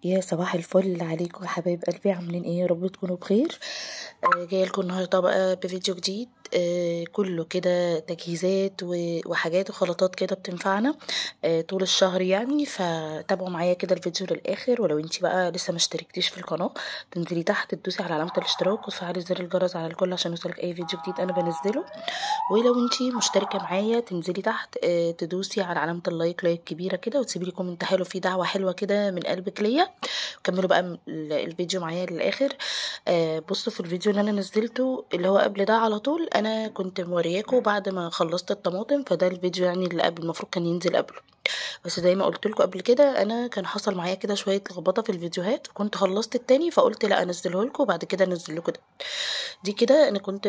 يا صباح الفل عليكم يا حبايب قلبي، عاملين ايه؟ يا رب تكونوا بخير. جايه لكم النهارده بقى بفيديو جديد. كله كده تجهيزات وحاجات وخلطات كده بتنفعنا طول الشهر يعني. فتابعوا معايا كده الفيديو للاخر، ولو انتي بقى لسه ما اشتركتيش في القناه تنزلي تحت تدوسي على علامه الاشتراك وتفعلي زر الجرس على الكل عشان يوصلك اي فيديو جديد انا بنزله. ولو انتي مشتركه معايا تنزلي تحت تدوسي على علامه لايك كبيره كده وتسيبي لي كومنت حلو فيه دعوه حلوه كده من قلبك ليا. كملوا بقى الفيديو معايا للاخر. بصوا في الفيديو اللي انا نزلته اللي هو قبل ده على طول، انا كنت مورياكم بعد ما خلصت الطماطم، فده الفيديو يعني اللي قبل المفروض كان ينزل قبله. بس زي ما قلت لكم قبل كده انا كان حصل معايا كده شويه لخبطه في الفيديوهات، كنت خلصت التاني فقلت لا انزله لكم وبعد كده انزل لكم ده. دي كده انا كنت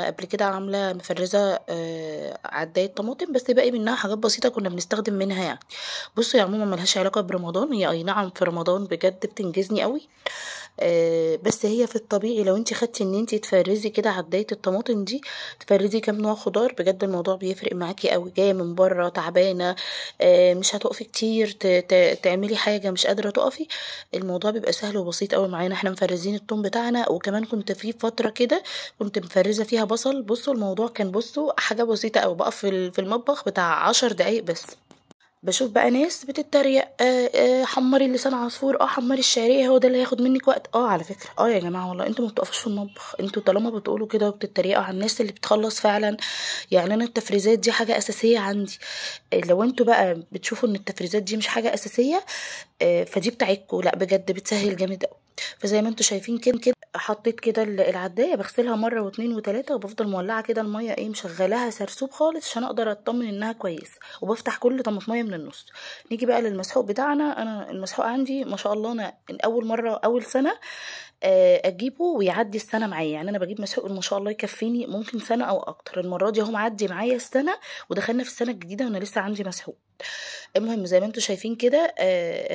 قبل كده عامله مفرزه عدايه طماطم، بس باقي منها حاجات بسيطه كنا بنستخدم منها يعني. بصوا يا عموما ملهاش علاقه برمضان، هي اي نعم في رمضان بجد بتنجزني قوي. بس هي في الطبيعي لو انت خدتي ان انت تفرزي كده عدايه الطماطم دي، تفرزي كام نوع خضار، بجد الموضوع بيفرق معاكي قوي. جايه من بره تعبانه مش هتقفي كتير تعملي حاجه مش قادره تقفي، الموضوع بيبقى سهل وبسيط قوي معانا. احنا مفرزين الثوم بتاعنا، وكمان كنت في فتره كده كنت مفرزه فيها بصل. بصوا الموضوع كان بصوا حاجه بسيطه قوي، بقف في المطبخ بتاع 10 دقايق بس. بشوف بقى ناس بتتريق حمري اللسان عصفور، حمري الشعريه، هو ده اللي هياخد منك وقت. على فكره يا جماعه والله انتوا ما بتقفوش في المطبخ، انتوا طالما بتقولوا كده وبتتريقوا على الناس اللي بتخلص فعلا. يعني انا التفريزات دي حاجه اساسيه عندي. لو انتوا بقى بتشوفوا ان التفريزات دي مش حاجه اساسيه فدي بتاعتكوا، لا بجد بتسهل جامد قوي. فزي ما انتوا شايفين كده حطيت كده العدايه، بغسلها مره واتنين وتلاته، وبفضل مولعه كده الميه مشغلاها سرسوب خالص عشان اقدر اطمن انها كويس، وبفتح كل طماطميه من النص. نيجي بقى للمسحوق بتاعنا. انا المسحوق عندي ما شاء الله، انا اول مره اول سنه اجيبه ويعدي السنه معايا. يعني انا بجيب مسحوق ما شاء الله يكفيني ممكن سنه او اكتر، المره دي اهو معدي معايا السنه ودخلنا في السنه الجديده وانا لسه عندي مسحوق. المهم زي ما انتوا شايفين كده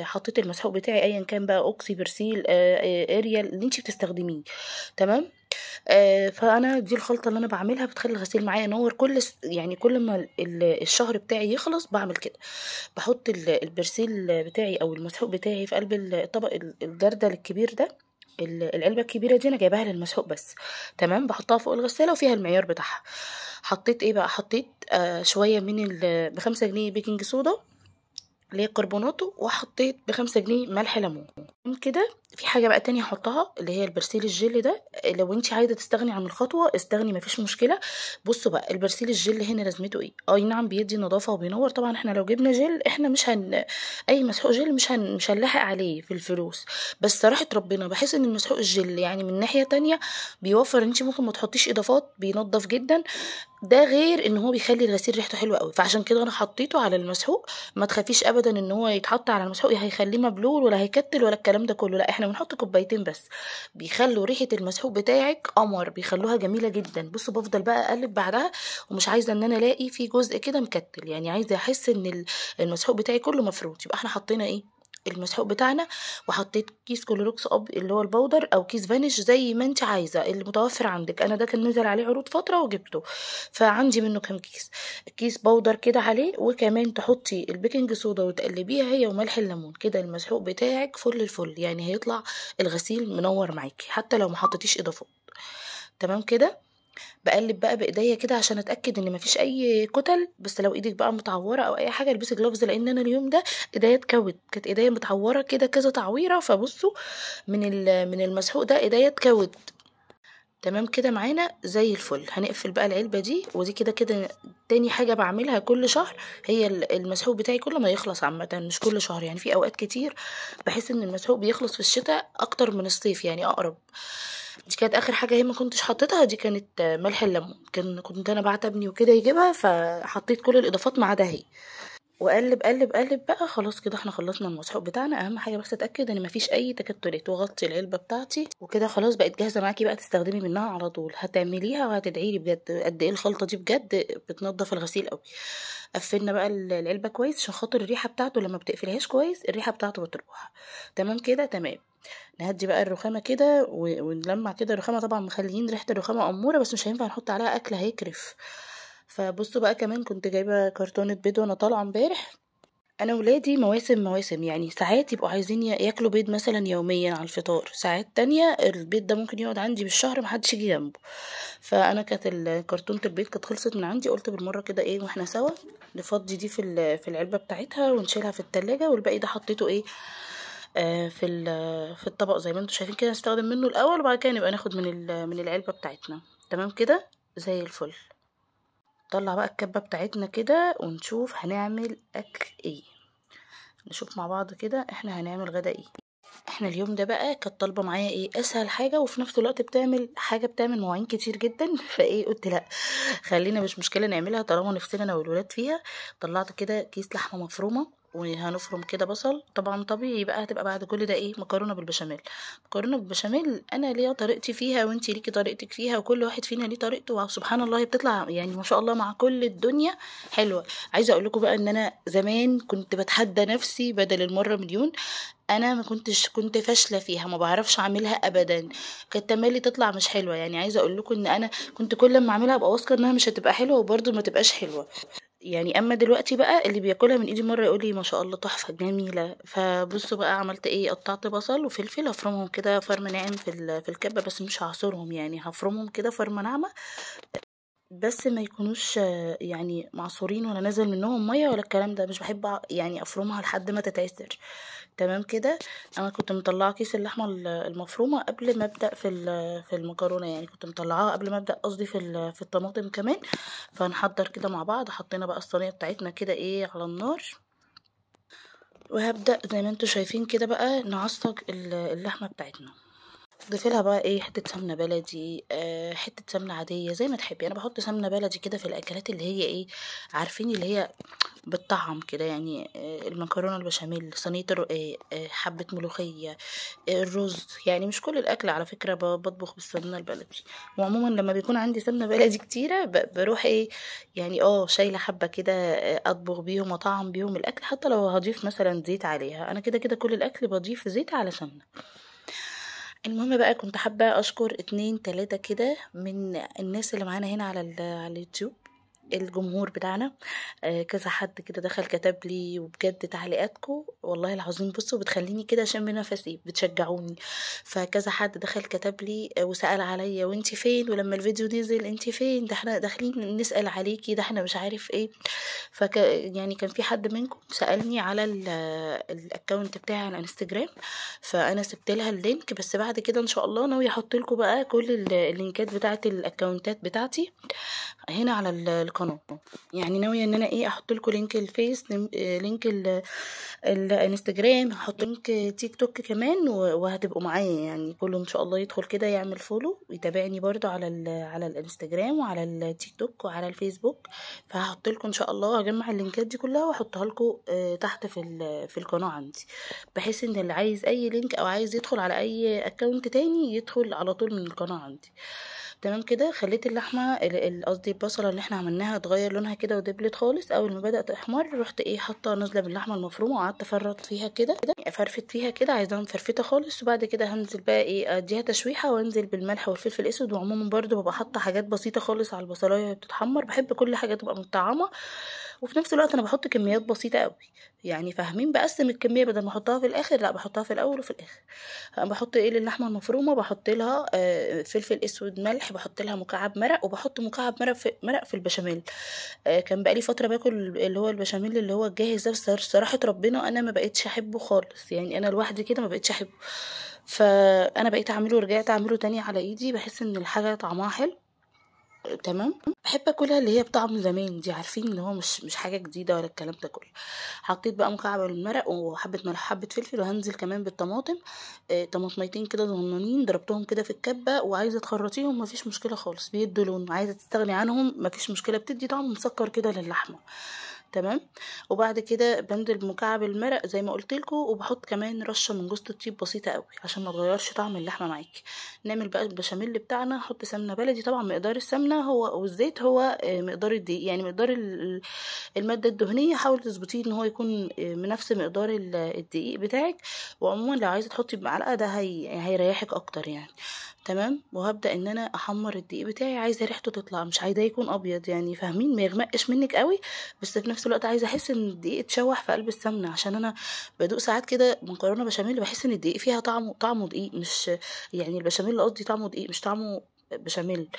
حطيت المسحوق بتاعي ايا كان بقى اوكسي برسيل اريال اللي انتي بتستخدميه. تمام. فانا دي الخلطه اللي انا بعملها بتخلي الغسيل معايا ينور يعني كل ما الشهر بتاعي يخلص بعمل كده. بحط البرسيل بتاعي او المسحوق بتاعي في قلب الطبق الجردل الكبير ده. العلبه الكبيره دي انا جايباها للمسحوق بس. تمام. بحطها فوق الغساله وفيها المعيار بتاعها. حطيت ايه بقى؟ حطيت شويه من ب5 جنيه بيكنج صودا اللي هي كربوناتو، وحطيت ب5 جنيه ملح ليمون. كده في حاجه بقى تانية احطها اللي هي البرسيل الجل ده. لو انت عايزه تستغني عن الخطوه استغني مفيش مشكله. بصوا بقى البرسيل الجل هنا لازمته ايه؟ اي نعم بيدي نظافه وبينور طبعا. احنا لو جبنا جل احنا اي مسحوق جل مش هنلاحق عليه في الفلوس. بس صراحه ربنا بحس ان المسحوق الجل يعني من ناحيه تانية بيوفر، انت ممكن ما تحطيش اضافات، بينضف جدا. ده غير ان هو بيخلي الغسيل ريحته حلوه قوي، فعشان كده انا حطيته على المسحوق. ما تخافيش ابدا ان هو يتحط على المسحوق هيخليه مبلول ولا هيكتل ولا الكلام ده كله، لا احنا بنحط كوبايتين بس بيخلوا ريحه المسحوق بتاعك قمر، بيخلوها جميله جدا. بصوا بفضل بقى اقلب بعدها، ومش عايزه ان انا الاقي في جزء كده مكتل، يعني عايزه احس ان المسحوق بتاعي كله مفروض. يبقى احنا حطينا ايه؟ المسحوق بتاعنا. وحطيت كيس كلوروكس اب اللي هو البودر او كيس فانيش زي ما انت عايزه اللي متوفر عندك. انا ده كان نزل عليه عروض فتره وجبته فعندي منه كام كيس بودر كده عليه. وكمان تحطي البيكنج صودا وتقلبيها هي وملح الليمون كده، المسحوق بتاعك فل الفل يعني، هيطلع الغسيل منور معاكي حتى لو ما حطيتيش اضافات. تمام كده. بقلب بقى بايديا كده عشان اتاكد ان مفيش اي كتل. بس لو ايدك بقى متعوره او اي حاجه البسي جلوفز، لان انا اليوم ده ايديا اتكوت، كانت ايديا متعوره كده كذا تعويره. فبصوا من المسحوق ده ايديا اتكوت. تمام كده معانا زي الفل. هنقفل بقى العلبه دي، ودي كده كده تاني حاجه بعملها كل شهر. هي المسحوق بتاعي كل ما يخلص عامه، مش كل شهر يعني، في اوقات كتير بحس ان المسحوق بيخلص في الشتاء اكتر من الصيف يعني اقرب. دي كانت اخر حاجه هي ما كنتش حطيتها، دي كانت ملح الليمون. كنت انا بعت ابني وكده يجيبها فحطيت كل الاضافات ما عدا هي. وقلب قلب قلب بقى. خلاص كده احنا خلصنا المسحوق بتاعنا. اهم حاجه بس اتاكد ان مفيش اي تكتلات، وغطي العلبه بتاعتي وكده خلاص بقت جاهزه معاكي بقى تستخدمي منها على طول. هتعمليها وهتدعي لي بجد قد ايه الخلطه دي بجد بتنضف الغسيل قوي. قفلنا بقى العلبه كويس عشان خاطر الريحه بتاعته لما بتقفلهاش كويس الريحه بتاعته بتروح. تمام كده تمام. نهدي بقى الرخامه كده ونلمع كده الرخامه، طبعا مخليين ريحه الرخامه اموره بس مش هينفع نحط عليها اكل هيكرف. فبصوا بقى كمان كنت جايبه كرتونه بيض وانا طالعه امبارح. انا ولادي مواسم يعني، ساعات يبقوا عايزين ياكلوا بيض مثلا يوميا على الفطار، ساعات تانية البيض ده ممكن يقعد عندي بالشهر محدش يجي جنبه. فانا كانت كرتونة البيض كانت خلصت من عندي، قلت بالمرة كده ايه واحنا سوا نفضي دي في العلبة بتاعتها ونشيلها في التلاجة، والباقي ده حطيته ايه في الطبق زي ما انتوا شايفين كده، نستخدم منه الاول وبعد كده نبقى ناخد من العلبة بتاعتنا. تمام كده زي الفل. نطلع بقى الكبة بتاعتنا كده ونشوف هنعمل اكل ايه. نشوف مع بعض كده احنا هنعمل غدا ايه. احنا اليوم ده بقى كانت طالبه معايا ايه اسهل حاجه وفي نفس الوقت بتعمل مواعين كتير جدا فايه قلت لا، خلينا مش مشكله نعملها طالما نفسنا انا والولاد فيها. طلعت كده كيس لحمه مفرومه وهنفرم كده بصل، طبعا طبيعي بقى هتبقى بعد كل ده ايه مكرونه بالبشاميل. مكرونه بالبشاميل انا ليا طريقتي فيها وانتي ليكي طريقتك فيها وكل واحد فينا ليه طريقته، وسبحان الله هي بتطلع يعني ما شاء الله مع كل الدنيا حلوه. عايزه اقول لكم بقى ان انا زمان كنت بتحدى نفسي بدل المره مليون، انا ما كنت فاشله فيها، ما بعرفش اعملها ابدا، كانت تملي تطلع مش حلوه. يعني عايزه اقول لكم ان انا كنت كل ما اعملها ابقى واثقه انها مش هتبقى حلوه وبرده ما تبقاش حلوه. يعني اما دلوقتي بقى اللي بياكلها من ايدي مره يقول لي ما شاء الله تحفه جميله. فبصوا بقى عملت ايه، قطعت بصل وفلفل هفرمهم كده فرم ناعم في الكبه، بس مش هعصرهم يعني هفرمهم كده فرمه ناعمه، بس ما يكونوش يعني معصورين ولا نازل منهم ميه ولا الكلام ده، مش بحب يعني افرمها لحد ما تتعسر. تمام كده. انا كنت مطلعه كيس اللحمه المفرومه قبل ما ابدا في المكرونه، يعني كنت مطلعاها قبل ما ابدا قصدي في الطماطم كمان. فهنحضر كده مع بعض، حطينا بقى الصينيه بتاعتنا كده ايه على النار، وهبدا زي ما انتوا شايفين كده بقى نعصج اللحمه بتاعتنا. ضيفي لها بقى ايه حته سمنه بلدي، حته سمنه عاديه زي ما تحبي، انا بحط سمنه بلدي كده في الاكلات اللي هي ايه عارفين اللي هي بالطعم كده يعني، المكرونه البشاميل، صينيه الرقاق، حبه ملوخيه، الرز، يعني مش كل الاكل على فكره بطبخ بالسمنه البلدي. وعموما لما بيكون عندي سمنه بلدي كتيره بروح ايه يعني شايله حبه كده، اطبخ بيهم واطعم بيهم الاكل، حتى لو هضيف مثلا زيت عليها، انا كده كده كل الاكل بضيف زيت على سمنه. المهم بقى كنت حابة اشكر 2 3 كده من الناس اللي معانا هنا على اليوتيوب، الجمهور بتاعنا. كذا حد كده دخل كتب لي، وبجد تعليقاتكم والله العظيم بصوا بتخليني كده اشم نفسي، بتشجعوني. فكذا حد دخل كتب لي وسأل عليا وانتي فين، ولما الفيديو نزل انتي فين، ده احنا داخلين نسأل عليكي، ده احنا مش عارف ايه. يعني كان في حد منكم سألني على الاكونت بتاعي على الانستجرام، فانا سبت لها اللينك، بس بعد كده ان شاء الله ناويه احط لكم بقى كل اللينكات بتاعه الاكونتات بتاعتي هنا على القناه. يعني ناويه ان انا ايه احط لكم لينك الفيس، لينك الانستجرام، هحط لينك تيك توك كمان، وهتبقوا معايا يعني كله ان شاء الله يدخل كده يعمل فولو ويتابعني برضو على الانستجرام وعلى التيك توك وعلى الفيسبوك. فهحط لكم ان شاء الله، هجمع اللينكات دي كلها واحطها لكم تحت في القناه عندي، بحيث ان اللي عايز اي لينك او عايز يدخل على اي اكونت تاني يدخل على طول من القناه عندي. تمام كده. خليت اللحمه قصدي البصله اللي احنا عملناها تغير لونها كده ودبلت خالص، اول ما بدات تحمر رحت ايه حاطه نازله باللحمه المفرومه وقعدت افرط فيها كده، افرفت فيها كده عايزاها مفرفته خالص. وبعد كده هنزل بقى ايه اديها تشويحه وانزل بالملح والفلفل الاسود. وعموما برضو ببقى حاطه حاجات بسيطه خالص على البصلايه وهي بتتحمر، بحب كل حاجه تبقى مطعمه، وفي نفس الوقت انا بحط كميات بسيطه قوي. يعني فاهمين بقسم الكميه بدل ما احطها في الاخر، لا بحطها في الاول وفي الاخر. بحط ايه للحمه المفرومه، بحط لها فلفل اسود ملح، بحط لها مكعب مرق، وبحط مكعب مرق في البشاميل. كان بقالي فتره باكل اللي هو البشاميل اللي هو الجاهز ده، بس صراحه ربنا انا ما بقيتش احبه خالص، يعني انا لوحدي كده ما بقيتش احبه. فانا بقيت اعمله ورجعت اعمله تاني على ايدي، بحس ان الحاجه طعمها حلو. تمام. بحب اكلها اللي هي بطعم زمان دي، عارفين اللي هو مش حاجه جديده ولا الكلام ده كله. حطيت بقى مكعب المرق وحبه ملح وحبه فلفل، وهنزل كمان بالطماطم، طماطميتين كده صغننين ضربتهم كده في الكبه، وعايزه تخرطيهم مفيش مشكله خالص بيدوا لون، عايزه تستغني عنهم مفيش مشكله، بتدي طعم مسكر كده للحمه. تمام. وبعد كده بنزل بمكعب المرق زي ما قلت لكم، وبحط كمان رشه من جوز الطيب بسيطه قوي عشان ما تغيرش طعم اللحمه معاكي. نعمل بقى البشاميل بتاعنا، احط سمنه بلدي، طبعا مقدار السمنه هو والزيت هو مقدار الدقيق، يعني مقدار الماده الدهنيه حاولي تظبطيه ان هو يكون من نفس مقدار الدقيق بتاعك. وعموما لو عايزه تحطي بمعلقه ده هيريحك اكتر يعني. تمام. وهبدا ان انا احمر الدقيق بتاعي، عايزه ريحته تطلع، مش عايزاه يكون ابيض يعني، فاهمين؟ ما يغمقش منك قوي، بس في نفس الوقت عايزه احس ان الدقيق اتشوح في قلب السمنه، عشان انا بدوق ساعات كده مكرونه بشاميل بحس ان الدقيق فيها طعمه دقيق، مش يعني البشاميل قصدي طعمه دقيق مش طعمه بشاميل.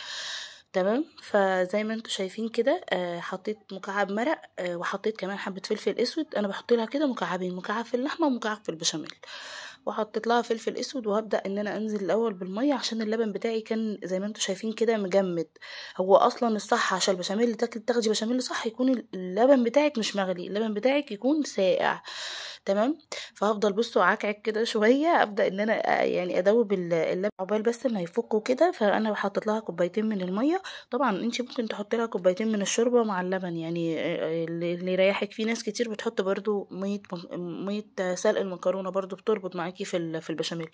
تمام. فزي ما انتوا شايفين كده حطيت مكعب مرق، وحطيت كمان حبه فلفل اسود، انا بحط لها كده مكعبين، مكعب في اللحمه ومكعب في البشاميل، وحطيت لها فلفل اسود. وهبدا ان انا انزل الاول بالميه عشان اللبن بتاعي كان زي ما انتوا شايفين كده مجمد. هو اصلا الصح عشان البشاميل تاخدي بشاميل صح يكون اللبن بتاعك مش مغلي، اللبن بتاعك يكون ساقع. تمام. فهفضل بصوا اعكعك كده شويه، ابدا ان انا يعني ادوب اللبن عقبال بس ما يفكوا كده. فانا حطيت لها كوبايتين من الميه، طبعا انت ممكن تحطي لها كوبايتين من الشوربه مع اللبن يعني اللي يريحك. في ناس كتير بتحط برضو ميه سلق المكرونه، برضو بتربط معاكي في البشاميل،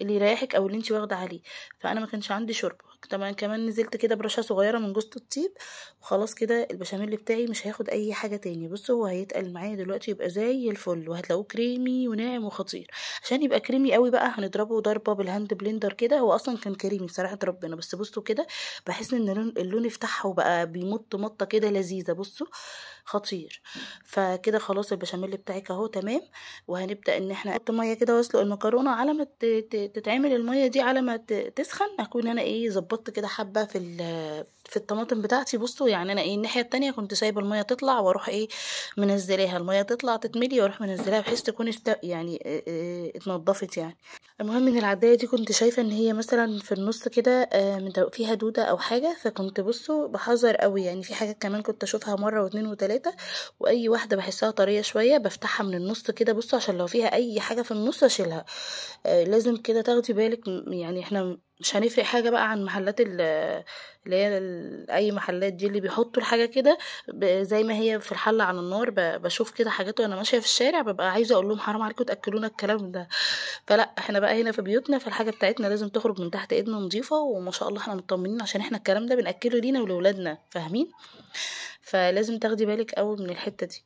اللي يريحك او اللي انت واخده عليه. فانا ما كانش عندي شوربه، طبعا كمان نزلت كده برشه صغيره من جوز الطيب، وخلاص كده البشاميل بتاعي مش هياخد اي حاجه تاني. بصوا هو هيتقل معايا دلوقتي يبقى زي الفل، وهتلاقوه كريمي وناعم وخطير. عشان يبقى كريمي قوي بقى هنضربه ضربه بالهاند بلندر كده، هو اصلا كان كريمي بصراحه ربنا، بس بصوا كده بحس ان اللون افتحها وبقى بيمط مطه كده لذيذه. بصوا خطير. فكده خلاص البشاميل بتاعك اهو تمام. وهنبدا ان احنا نحط ميه كده واسلق المكرونه، على ما تتعمل الميه دي، على ما تسخن اكون انا ايه ظبطت كده حبه في الطماطم بتاعتي. بصوا يعني انا ايه الناحيه التانية كنت سايبه الميه تطلع واروح ايه منزلاها، الميه تطلع تتملي واروح منزلاها بحيث تكون يعني اتنضفت يعني. المهم ان العدايه دي كنت شايفه ان هي مثلا في النص كده فيها دوده او حاجه، فكنت بصوا بحذر قوي يعني. في حاجات كمان كنت اشوفها مره واتنين وتلاته، واي واحده بحسها طريه شويه بفتحها من النص كده بصوا، عشان لو فيها اي حاجه في النص اشيلها. لازم كده تاخدي بالك يعني احنا مش هنفرق حاجه بقى عن محلات اللي هي اي محلات دي اللي بيحطوا الحاجه كده زي ما هي في الحله على النار. بشوف كده حاجات وانا ماشيه في الشارع ببقى عايزه اقول لهم حرام عليكم تاكلونا الكلام ده. فلا احنا بقى هنا في بيوتنا، فالحاجه بتاعتنا لازم تخرج من تحت ايدنا نظيفه، وما شاء الله احنا مطمنين عشان احنا الكلام ده بناكله لينا ولولادنا، فاهمين؟ فلازم تاخدي بالك قوي من الحته دي.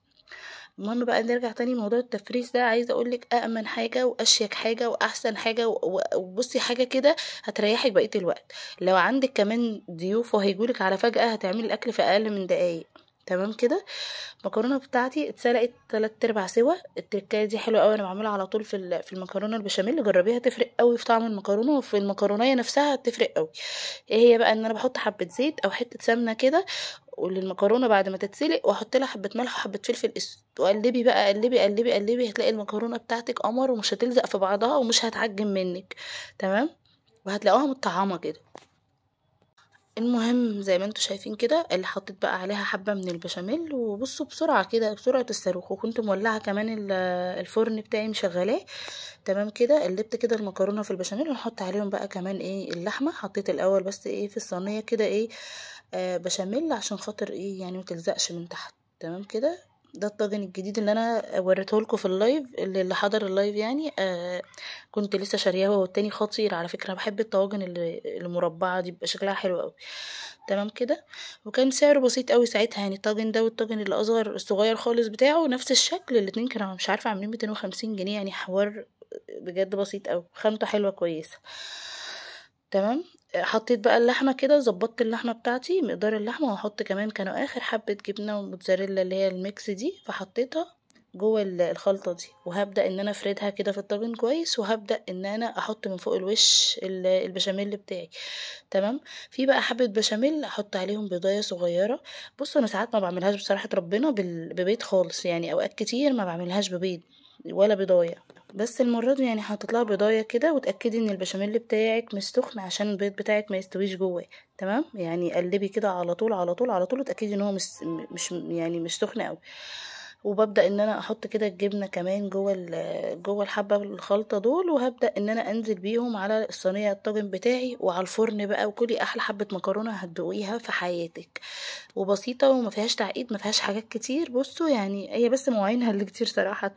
المهم بقى نرجع تاني موضوع التفريز ده، عايزه اقولك امن حاجه واشيك حاجه واحسن حاجه وبصي حاجه كده هتريحك بقيه الوقت. لو عندك كمان ضيوف وهيجولك على فجاه هتعملي الاكل في اقل من دقايق. تمام كده. المكرونه بتاعتي اتسلقت 3/4 سوا. التركايه دي حلوه قوي، انا بعملها على طول في المكرونه البشاميل، جربيها تفرق قوي في طعم المكرونه وفي المكرونيه نفسها تفرق قوي. ايه هي بقى؟ ان انا بحط حبه زيت او حته سمنه كده وللمكرونه بعد ما تتسلق، واحط لها حبه ملح وحبه فلفل اسود، وقلبي بقى قلبي قلبي قلبي، هتلاقي المكرونه بتاعتك قمر ومش هتلزق في بعضها ومش هتعجن منك. تمام. وهتلاقوها متطعمه كده. المهم زي ما انتوا شايفين كده اللي حطيت بقى عليها حبة من البشاميل، وبصوا بسرعة كده بسرعة الصاروخ، وكنت مولعة كمان الفرن بتاعي مشغلاه. تمام كده. قلبت كده المكرونة في البشاميل، ونحط عليهم بقى كمان ايه اللحمة. حطيت الاول بس ايه في الصينية كده ايه بشاميل عشان خاطر ايه يعني متلزقش من تحت. تمام كده. ده الطاجن الجديد اللي انا وريته لكم في اللايف، اللي حضر اللايف يعني كنت لسه شارياه، هو التاني خطير على فكره. بحب الطواجن المربعه دي، بيبقى شكلها حلو قوي. تمام كده. وكان سعره بسيط قوي ساعتها يعني، الطاجن ده والطاجن اللي اصغر الصغير خالص بتاعه نفس الشكل، الاتنين كانوا مش عارفه عاملين 250 جنيه يعني، حوار بجد بسيط قوي، خامته حلوه كويسه. تمام. حطيت بقى اللحمه كده، ظبطت اللحمه بتاعتي مقدار اللحمه، وهحط كمان كانوا اخر حبه جبنه وموتزاريلا اللي هي الميكس دي، فحطيتها جوه الخلطه دي، وهبدا ان انا افردها كده في الطاجن كويس، وهبدا ان انا احط من فوق الوش البشاميل بتاعي. تمام. في بقى حبه بشاميل احط عليهم بيضايه صغيره. بصوا انا ساعات ما بعملهاش بصراحه ربنا ببيض خالص يعني، اوقات كتير ما بعملهاش ببيض ولا بيضايه، بس المره دي يعني حطيت لها بيضايه كده. وتاكدي ان البشاميل بتاعك مش سخن عشان البيض بتاعك ما يستويش جواه. تمام. يعني قلبي كده على طول على طول على طول، وتاكدي ان هو مش يعني مش سخن قوي. وببدا ان انا احط كده الجبنه كمان جوه الحبه الخلطه دول، وهبدا ان انا انزل بيهم على الصينيه الطاجن بتاعي وعلى الفرن بقى، وكلي احلى حبه مكرونه هتدوقيها في حياتك. وبسيطه وما فيهاش تعقيد، ما فيهاش حاجات كتير. بصوا يعني هي بس مواعينها اللي كتير صراحه.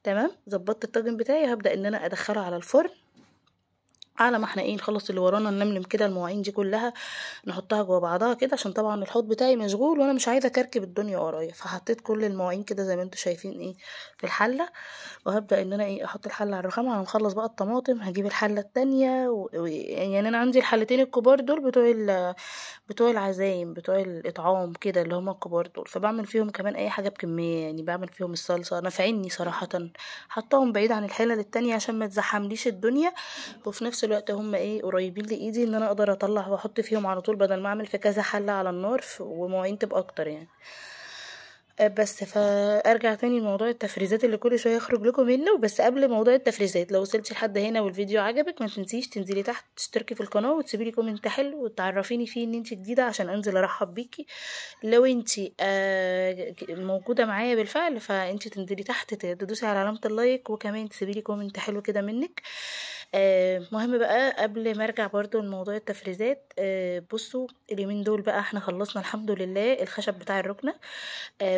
تمام. ظبطت الطاجن بتاعي، هبدا ان انا ادخله على الفرن على ما احنا ايه نخلص اللي ورانا نلملم كده المواعين دي كلها، نحطها جوا بعضها كده، عشان طبعا الحوض بتاعي مشغول وانا مش عايزه اكركب الدنيا ورايا. فحطيت كل المواعين كده زي ما انتوا شايفين ايه في الحله، وهبدا ان انا ايه احط الحله على الرخام. على ما اخلص بقى الطماطم هجيب الحله التانية يعني انا عندي الحلتين الكبار دول بتوع العزايم بتوع الاطعام كده اللي هما الكبار دول، فبعمل فيهم كمان اي حاجه بكميه، يعني بعمل فيهم الصلصه نافعيني صراحه. حطاهم بعيد عن الحلل التانية عشان ما تزحمليش الدنيا، وفي نفس الوقت هم ايه قريبين لايدي ان انا اقدر اطلع واحط فيهم على طول، بدل ما اعمل في كذا حله على النار ومواعين تبقى اكتر يعني. بس فارجع تاني لموضوع التفريزات اللي كل شويه اخرج لكم منه. بس قبل موضوع التفريزات، لو وصلتي لحد هنا والفيديو عجبك ما تنسيش تنزلي تحت تشتركي في القناه وتسيبي لي كومنت حلو وتعرفيني فيه ان انت جديده عشان انزل ارحب بيكي. لو انت موجوده معايا بالفعل فانت تنزلي تحت تدوسي على علامه اللايك، وكمان تسيبي لي كومنت حلو كده منك. مهم بقى قبل ما ارجع برضو لموضوع التفريزات، بصوا اليومين دول بقى احنا خلصنا الحمد لله الخشب بتاع الركنه،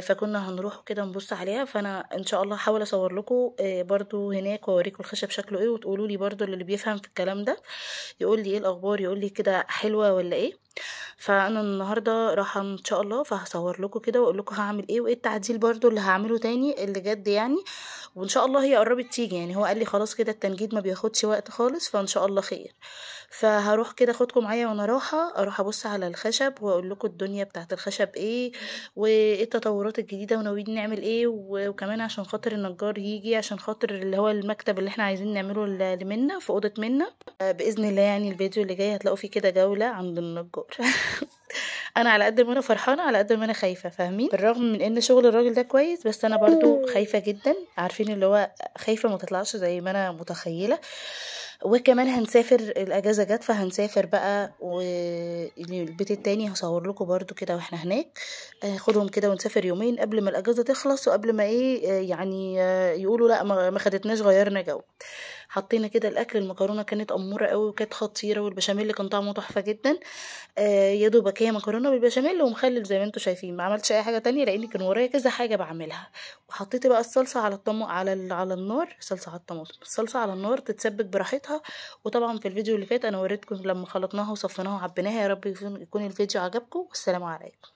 فكنا هنروح كده نبص عليها. فانا ان شاء الله هحاول اصور لكم برضو هناك واوريكم الخشب شكله ايه، وتقولوا لي برضو اللي بيفهم في الكلام ده يقول لي ايه الاخبار، يقول لي كده حلوه ولا ايه. فانا النهارده رايحه ان شاء الله، فهصور لكم كده واقول لكم هعمل ايه وايه التعديل برضو اللي هعمله تاني اللي جد يعني. وان شاء الله هي قربت تيجي، يعني هو قال لي خلاص كده التنجيد ما بياخدش وقت خالص، فان شاء الله خير. فهروح كده اخدكم معايا وانا رايحه اروح ابص على الخشب واقول لكم الدنيا بتاعت الخشب ايه وايه التطورات الجديده وناويين نعمل ايه، وكمان عشان خاطر النجار يجي، عشان خاطر اللي هو المكتب اللي احنا عايزين نعمله لمنا في اوضه منا. باذن الله يعني الفيديو اللي جاي هتلاقوا فيه كده جوله عند النجار. انا على قد ما انا فرحانه على قد ما انا خايفه، فاهمين؟ بالرغم من ان شغل الراجل ده كويس بس انا برضو خايفه جدا، عارفين اللي هو خايفه ما تطلعش زي ما انا متخيله. وكمان هنسافر الاجازه جت فهنسافر بقى، والبيت التاني هصور لكم برضو كده واحنا هناك. خدهم كده ونسافر يومين قبل ما الاجازه تخلص، وقبل ما ايه يعني يقولوا لا ما خدتناش غيرنا جو. حطينا كده الاكل، المكرونه كانت اموره قوي وكانت خطيره، والبشاميل كان طعمه تحفه جدا. يا دوبك هي مكرونه بالبشاميل ومخلل زي ما انتم شايفين، ما عملتش اي حاجه تانية لان كان ورايا كذا حاجه بعملها. وحطيت بقى الصلصه على على النار، صلصه على الطماطم، الصلصه على النار تتسبك براحتها. وطبعا في الفيديو اللي فات انا وريتكم لما خلطناها وصفيناها وعبيناها. يا رب يكون الفيديو عجبكم، والسلام عليكم.